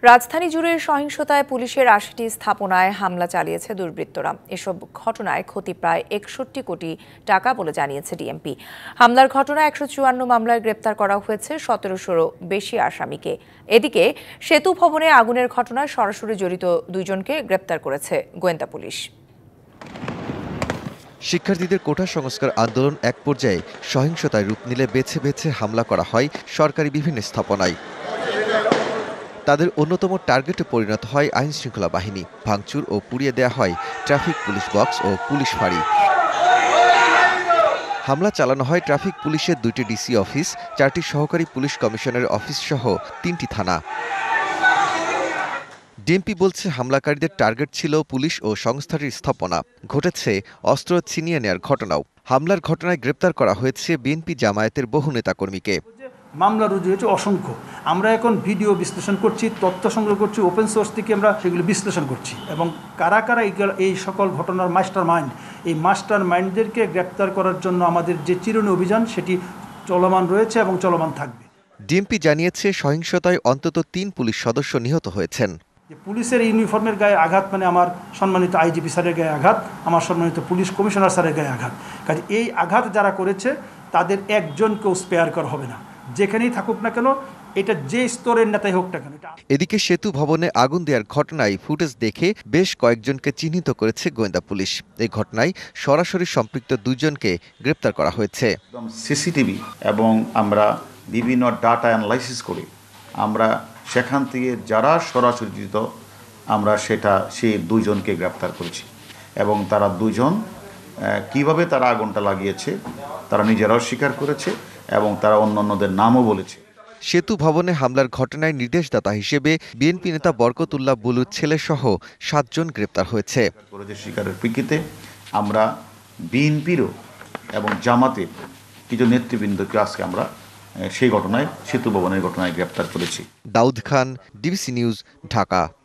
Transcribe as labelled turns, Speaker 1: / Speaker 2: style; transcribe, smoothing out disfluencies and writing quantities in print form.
Speaker 1: রাজধানী জুড়ে সহিংসতায় পুলিশের ৮০টি স্থাপনায় হামলা চালিয়েছে দুর্বৃত্তরা। এসব ঘটনায় ক্ষতি প্রায় ৬১ কোটি টাকা বলে জানিয়েছে ডিএমপি। হামলার ঘটনায় ১৫৪ মামলায় গ্রেপ্তার করা হয়েছে ১৭০০-রও বেশি আসামিকে। এদিকে সেতু ভবনে আগুনের ঘটনায় সরাসরি জড়িত ২ জনকে গ্রেপ্তার করেছে গোয়েন্দা পুলিশ।
Speaker 2: শিক্ষার্থীদের কোটা সংস্কার আন্দোলন এক পর্যায়ে সহিংসতায় রূপ নিলে বেছে বেছে হামলা করা হয় সরকারি বিভিন্ন স্থাপনায়। তাদের অন্যতম টার্গেটে পরিণত হয় আইনশৃঙ্খলা বাহিনী। ভাঙচুর ও পুড়িয়ে দেয়া হয় ট্রাফিক পুলিশ বক্স ও পুলিশ ফাঁড়ি। হামলা চালানো হয় ট্রাফিক পুলিশের ২টি ডিসি অফিস, ৪টি সহকারী পুলিশ কমিশনারের অফিস সহ ৩টি থানা। ডিএমপি বলছে হামলাকারীদের টার্গেট ছিল পুলিশ ও সংস্থাটির স্থাপনা। ঘটেছে অস্ত্র ছিনিয়ে নেয়ার ঘটনাও। হামলার ঘটনায় গ্রেপ্তার করা হয়েছে বিএনপি জামায়াতের বহু নেতাকর্মীকে।
Speaker 3: মামলা রুজু হয়েছে অসংখ্য। আমরা এখন ভিডিও বিশ্লেষণ করছি, তথ্য সংগ্রহ করছি, ওপেন সোর্স থেকে আমরা সেগুলো বিশ্লেষণ করছি এবং কারা কারা এই সকল ঘটনার মাস্টার মাইন্ড, এই মাস্টার মাইন্ডদেরকে গ্রেপ্তার করার জন্য আমাদের যে চিরুনি অভিযান সেটি চলমান রয়েছে এবং চলমান থাকবে।
Speaker 2: ডিএমপি জানিয়েছে সহিংসতায় অন্তত ৩ পুলিশ সদস্য নিহত হয়েছেন।
Speaker 3: পুলিশের ইউনিফর্মের গায়ে আঘাত মানে আমার সম্মানিত আইজিপি স্যারের গায়ে আঘাত, আমার সম্মানিত পুলিশ কমিশনার স্যারের গায়ে আঘাত। কাজে এই আঘাত যারা করেছে তাদের একজনকেও স্পেয়ার করা হবে না, যেখানেই থাকুক না কেন, এটা যে স্তরের নেতাই হোক না কেন।
Speaker 2: এদিকে সেতু ভবনে আগুন দেওয়ার ঘটনায় ফুটেজ দেখে বেশ কয়েকজনকে চিহ্নিত করেছে গোয়েন্দা পুলিশ। এই ঘটনায় সরাসরি সম্পৃক্ত ২ জনকে গ্রেপ্তার করা হয়েছে।
Speaker 4: সিসিটিভি এবং আমরা বিভিন্ন ডাটা অ্যানালাইসিস করি, আমরা সেখান থেকে যারা সরাসরি জড়িত আমরা সেই ২ জনকে গ্রেপ্তার করেছি এবং তারা ২ জন কিভাবে তারা আগুনটা লাগিয়েছে তারা নিজেরাও স্বীকার করেছে এবং তারা অন্যান্যদের নামও বলেছে।
Speaker 2: সেতু ভবনে হামলার ঘটনায় নির্দেশদাতা হিসেবে বিএনপি নেতা বরকতুল্লাহ বুলুর ছেলেসহ ৭ জন গ্রেপ্তার হয়েছে।
Speaker 4: স্বীকারের প্রেক্ষিতে আমরা বিএনপিরও এবং জামাতের কিছু নেতৃবৃন্দকে আজকে আমরা সেই ঘটনায় সেতু ভবনের ঘটনায় গ্রেপ্তার করেছি।
Speaker 2: Daud Khan, DBC news, Dhaka.